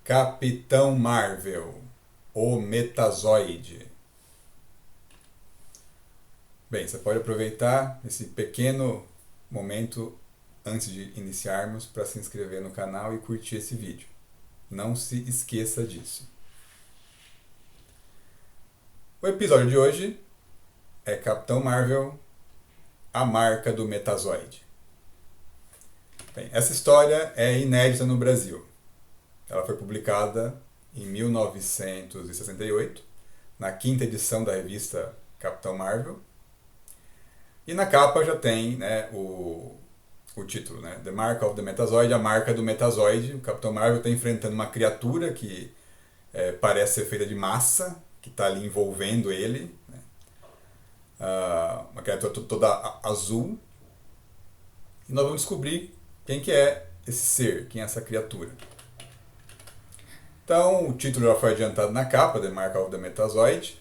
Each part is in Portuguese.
Capitão Marvel, o Metazoide. Bem, você pode aproveitar esse pequeno momento antes de iniciarmos para se inscrever no canal e curtir esse vídeo. Não se esqueça disso. O episódio de hoje é Capitão Marvel, a marca do Metazoide. Bem, essa história é inédita no Brasil. Ela foi publicada em 1968, na quinta edição da revista Capitão Marvel. E na capa já tem, né, o título, né? The Mark of the Metazoid, a marca do Metazoide. O Capitão Marvel está enfrentando uma criatura que parece ser feita de massa, que está ali envolvendo ele. Né? Uma criatura toda azul. E nós vamos descobrir quem que é esse ser, quem é essa criatura. Então, o título já foi adiantado na capa, The Mark of the Metazoid.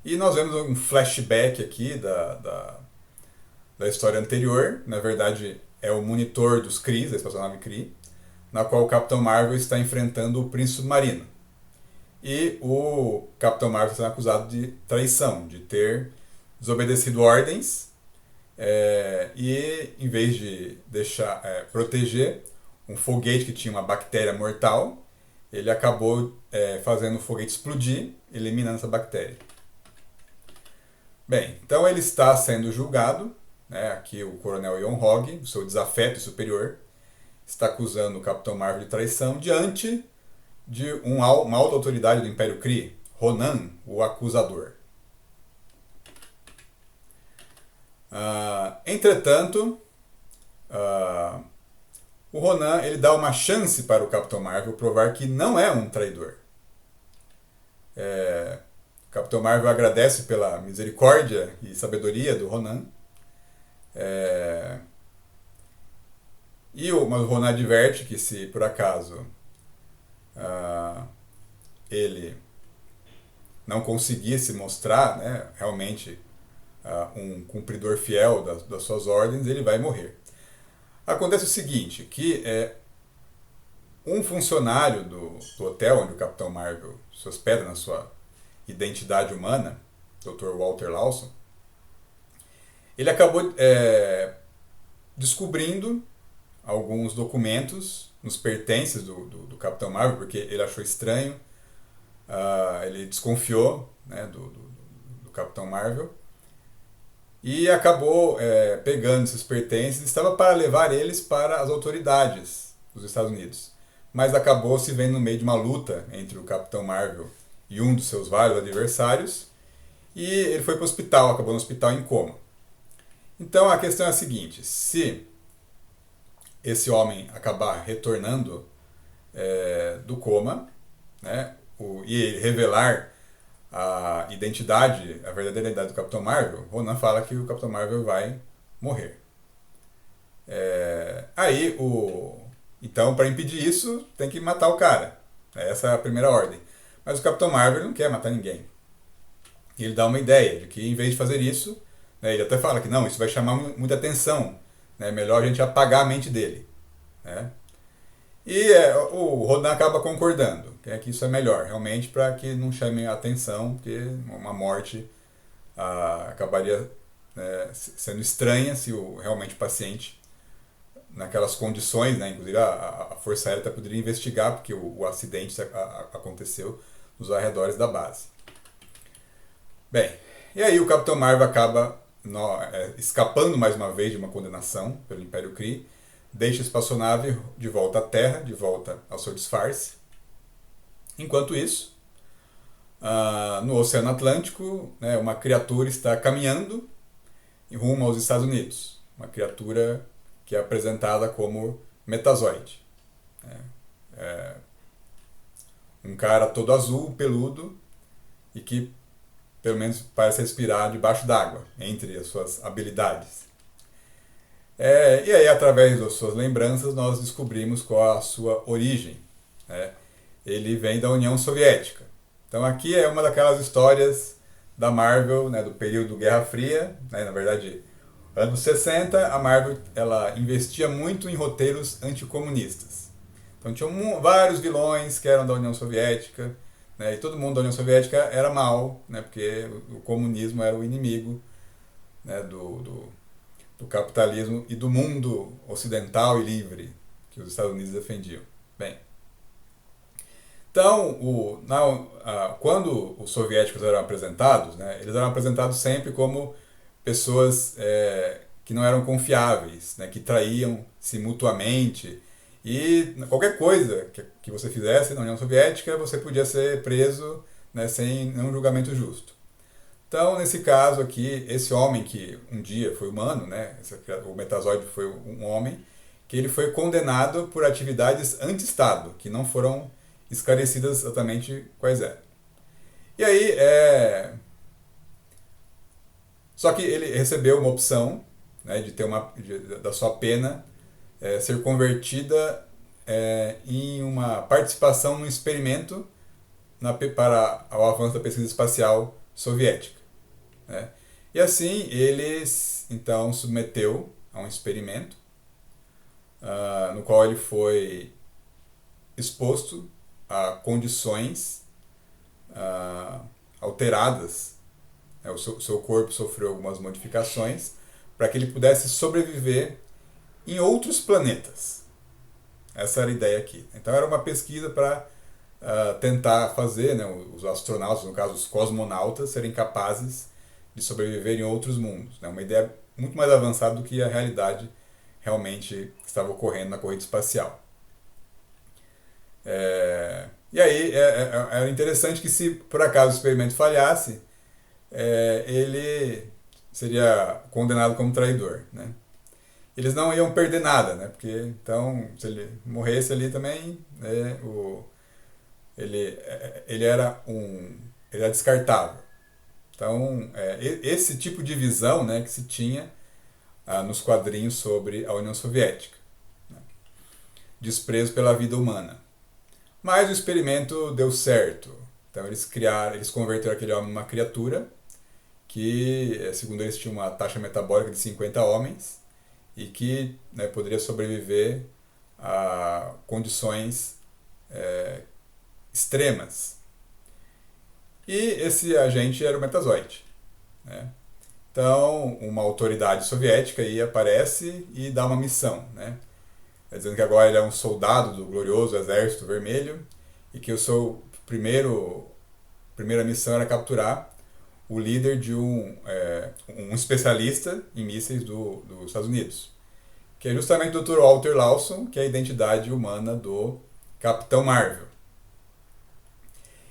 E nós vemos um flashback aqui da história anterior. Na verdade, é o monitor dos Kree, da espaçonave Kree, na qual o Capitão Marvel está enfrentando o Príncipe Submarino. E o Capitão Marvel está sendo acusado de traição, de ter desobedecido ordens e, em vez de proteger um foguete que tinha uma bactéria mortal, ele acabou fazendo o foguete explodir, eliminando essa bactéria. Bem, então ele está sendo julgado. Aqui o Coronel Yon-Hog, o seu desafeto superior, está acusando o Capitão Marvel de traição diante de uma alta autoridade do Império Kree, Ronan, o acusador. Entretanto, o Ronan ele dá uma chance para o Capitão Marvel provar que não é um traidor. O Capitão Marvel agradece pela misericórdia e sabedoria do Ronan. Mas o Ronan adverte que se por acaso ele não conseguisse mostrar, né, realmente um cumpridor fiel das suas ordens, ele vai morrer. Acontece o seguinte, que um funcionário do hotel onde o Capitão Marvel se hospeda na sua identidade humana, Dr. Walter Lawson, ele acabou descobrindo alguns documentos nos pertences do Capitão Marvel, porque ele achou estranho, ele desconfiou, né, do Capitão Marvel, e acabou pegando esses pertences e estava para levar eles para as autoridades dos Estados Unidos. Mas acabou se vendo no meio de uma luta entre o Capitão Marvel e um dos seus vários adversários, e ele foi para o hospital, acabou no hospital em coma. Então a questão é a seguinte: se esse homem acabar retornando do coma, né, e revelar a verdadeira identidade do Capitão Marvel, Ronan fala que o Capitão Marvel vai morrer. Então, para impedir isso, tem que matar o cara. Essa é a primeira ordem. Mas o Capitão Marvel não quer matar ninguém. E ele dá uma ideia de que, em vez de fazer isso, ele até fala que não, isso vai chamar muita atenção, né? Melhor a gente apagar a mente dele. Né? E o Ronan acaba concordando, que isso é melhor, realmente, para que não chame a atenção, porque uma morte acabaria sendo estranha se realmente o paciente, naquelas condições, né? Inclusive a Força Aérea até poderia investigar, porque o acidente aconteceu nos arredores da base. Bem, e aí o Capitão Marvel acaba escapando mais uma vez de uma condenação pelo Império Kree, deixa a espaçonave de volta à Terra, de volta ao seu disfarce. Enquanto isso, no Oceano Atlântico, né, uma criatura está caminhando em rumo aos Estados Unidos. Uma criatura que é apresentada como Metazoide. Um cara todo azul, peludo, e que pelo menos parece respirar debaixo d'água, entre as suas habilidades. E aí, através das suas lembranças, nós descobrimos qual a sua origem. Ele vem da União Soviética. Então aqui é uma daquelas histórias da Marvel, né, do período Guerra Fria, né, na verdade, anos 60, a Marvel ela investia muito em roteiros anticomunistas. Então tinham vários vilões que eram da União Soviética, né, e todo mundo da União Soviética era mal, né, porque o comunismo era o inimigo, né, do capitalismo e do mundo ocidental e livre que os Estados Unidos defendiam. Bem, então, quando os soviéticos eram apresentados, né, eles eram apresentados sempre como pessoas que não eram confiáveis, né, que traíam-se mutuamente, e qualquer coisa que você fizesse na União Soviética, você podia ser preso, né, sem nenhum julgamento justo. Então, nesse caso aqui, esse homem que um dia foi humano, né, o Metazoide foi um homem, que ele foi condenado por atividades anti-Estado, que não foram esclarecidas exatamente quais eram. E aí, só que ele recebeu uma opção, né, de ter da sua pena ser convertida em uma participação num experimento para o avanço da pesquisa espacial soviética, né? E assim ele então submeteu a um experimento no qual ele foi exposto a condições alteradas, né? O seu corpo sofreu algumas modificações para que ele pudesse sobreviver em outros planetas. Essa era a ideia aqui. Então era uma pesquisa para tentar fazer, né, os astronautas, no caso os cosmonautas, serem capazes de sobreviver em outros mundos. Né? Uma ideia muito mais avançada do que a realidade realmente estava ocorrendo na corrida espacial. E aí era interessante que, se por acaso o experimento falhasse, ele seria condenado como traidor, né? Eles não iam perder nada, né? Porque então, se ele morresse ali também, ele era descartável. Então, esse tipo de visão, né, que se tinha nos quadrinhos sobre a União Soviética, né? Desprezo pela vida humana. Mas o experimento deu certo. Então eles converteram aquele homem numa criatura que, segundo eles, tinha uma taxa metabólica de 50 homens e que, né, poderia sobreviver a condições extremas. E esse agente era o Metazoide, né? Então, uma autoridade soviética aí aparece e dá uma missão, né? Dizendo que agora ele é um soldado do glorioso Exército Vermelho e que o seu primeira missão era capturar o líder de um especialista em mísseis dos Estados Unidos, que é justamente o Dr. Walter Lawson, que é a identidade humana do Capitão Marvel.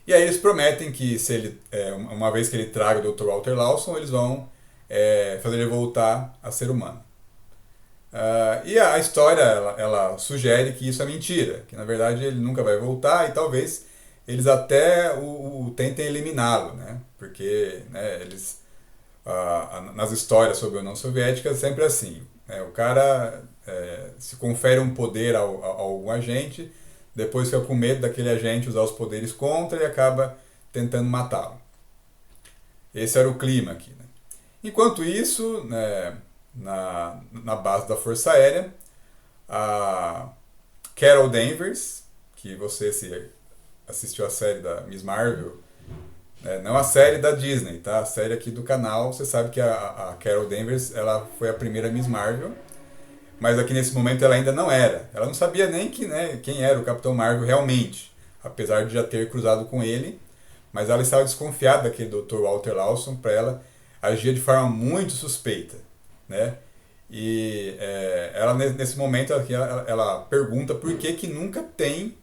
E aí eles prometem que, se ele, uma vez que ele traga o Dr. Walter Lawson, eles vão fazer ele voltar a ser humano. E a história ela sugere que isso é mentira, que na verdade ele nunca vai voltar e talvez eles até o tentem eliminá-lo, né? Porque, né, eles nas histórias sobre a União Soviética é sempre assim, né? O cara se confere um poder a algum agente, depois fica com medo daquele agente usar os poderes contra e acaba tentando matá-lo. Esse era o clima aqui, né? Enquanto isso, né, na base da Força Aérea, a Carol Danvers, que você, se assistiu a série da Miss Marvel, não a série da Disney, tá? A série aqui do canal, você sabe que a Carol Danvers ela foi a primeira Miss Marvel, mas aqui nesse momento ela ainda não era. Ela não sabia nem quem era o Capitão Marvel realmente, apesar de já ter cruzado com ele, mas ela estava desconfiada daquele Dr. Walter Lawson. Para ela, agia de forma muito suspeita, né? E ela, nesse momento aqui, ela pergunta por que nunca tem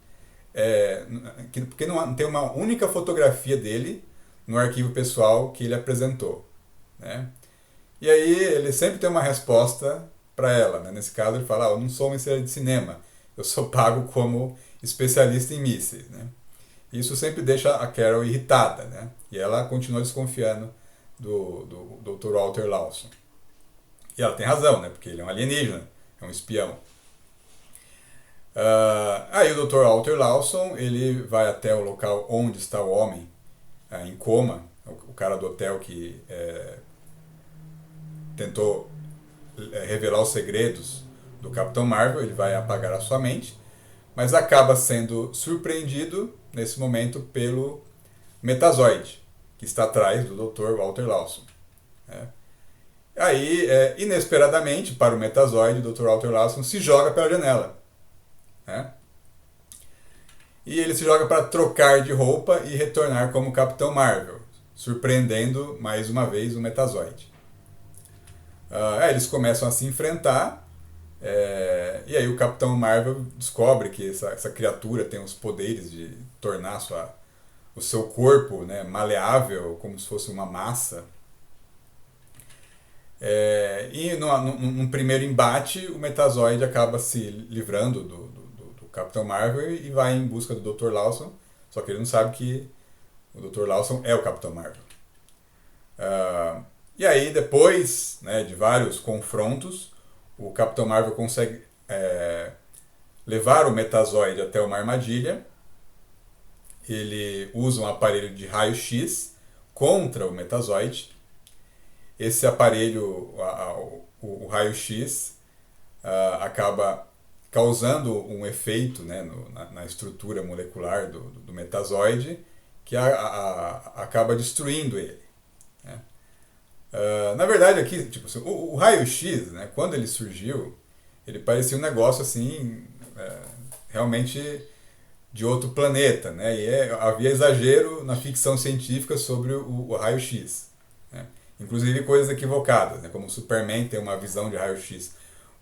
porque não tem uma única fotografia dele no arquivo pessoal que ele apresentou, né? E aí ele sempre tem uma resposta para ela, né? Nesse caso ele fala: eu não sou uma estrela de cinema, eu sou pago como especialista em mísseis, né? Isso sempre deixa a Carol irritada, né? E ela continua desconfiando do Dr. Walter Lawson. E ela tem razão, né? Porque ele é um alienígena, é um espião. Aí o Dr. Walter Lawson ele vai até o local onde está o homem em coma, o cara do hotel que tentou revelar os segredos do Capitão Marvel. Ele vai apagar a sua mente, mas acaba sendo surpreendido nesse momento pelo Metazoide, que está atrás do Dr. Walter Lawson. Né? Aí, inesperadamente, para o Metazoide, o Dr. Walter Lawson se joga pela janela. Né? E ele se joga para trocar de roupa e retornar como Capitão Marvel, surpreendendo mais uma vez o Metazoide. Aí eles começam a se enfrentar, e aí o Capitão Marvel descobre que essa criatura tem os poderes de tornar o seu corpo, né, maleável, como se fosse uma massa. E num primeiro embate, o Metazoide acaba se livrando do Capitão Marvel e vai em busca do Dr. Lawson, só que ele não sabe que o Dr. Lawson é o Capitão Marvel. E aí, depois, né, de vários confrontos, o Capitão Marvel consegue levar o Metazoide até uma armadilha. Ele usa um aparelho de raio-x contra o Metazoide. Esse aparelho, o raio-x, acaba causando um efeito, né, na estrutura molecular do Metazoide que acaba destruindo ele. Né? Na verdade, aqui, tipo assim, o raio-x, né, quando ele surgiu, ele parecia um negócio assim, realmente de outro planeta, né? E havia exagero na ficção científica sobre o raio-x. Né? Inclusive coisas equivocadas, né? Como o Superman tem uma visão de raio-x.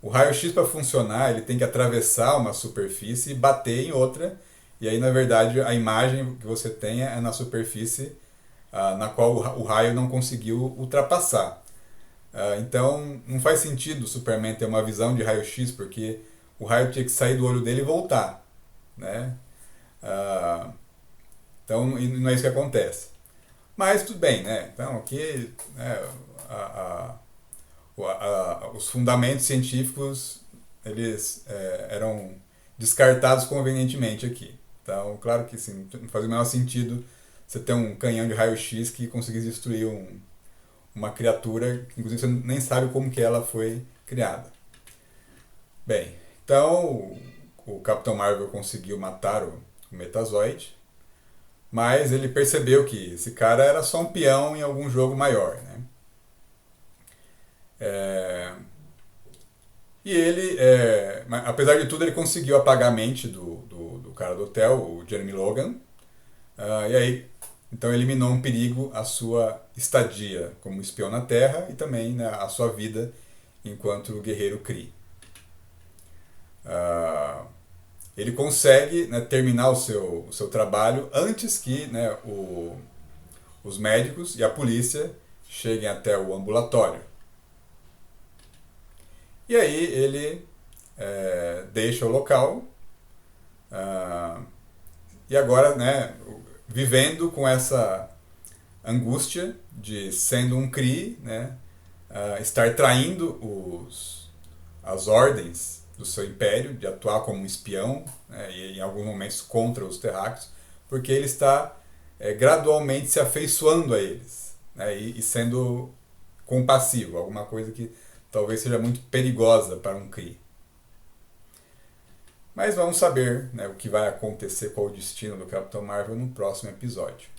O raio-x, para funcionar, ele tem que atravessar uma superfície e bater em outra, e aí, na verdade, a imagem que você tem é na superfície na qual o raio não conseguiu ultrapassar. Então, não faz sentido o Superman ter uma visão de raio-x, porque o raio tinha que sair do olho dele e voltar. Né? Então, não é isso que acontece. Mas tudo bem, né? Então, aqui os fundamentos científicos eles eram descartados convenientemente aqui. Então, claro que sim, não faz o menor sentido você ter um canhão de raio-x que conseguisse destruir uma criatura que, inclusive, você nem sabe como que ela foi criada. Bem, então o Capitão Marvel conseguiu matar o Metazoide, mas ele percebeu que esse cara era só um peão em algum jogo maior. Né? E ele, apesar de tudo, ele conseguiu apagar a mente do cara do hotel, o Jeremy Logan, e aí então eliminou um perigo à sua estadia como espião na Terra e também, né, a sua vida enquanto guerreiro Kree. Ele consegue, né, terminar o seu trabalho antes que, né, os médicos e a polícia cheguem até o ambulatório. E aí ele deixa o local e agora, né, vivendo com essa angústia de, sendo um Kree, né, estar traindo as ordens do seu império, de atuar como um espião, né, e em alguns momentos contra os terráqueos, porque ele está gradualmente se afeiçoando a eles, né, e sendo compassivo, alguma coisa que talvez seja muito perigosa para um Kree. Mas vamos saber, né, o que vai acontecer com o destino do Capitão Marvel no próximo episódio.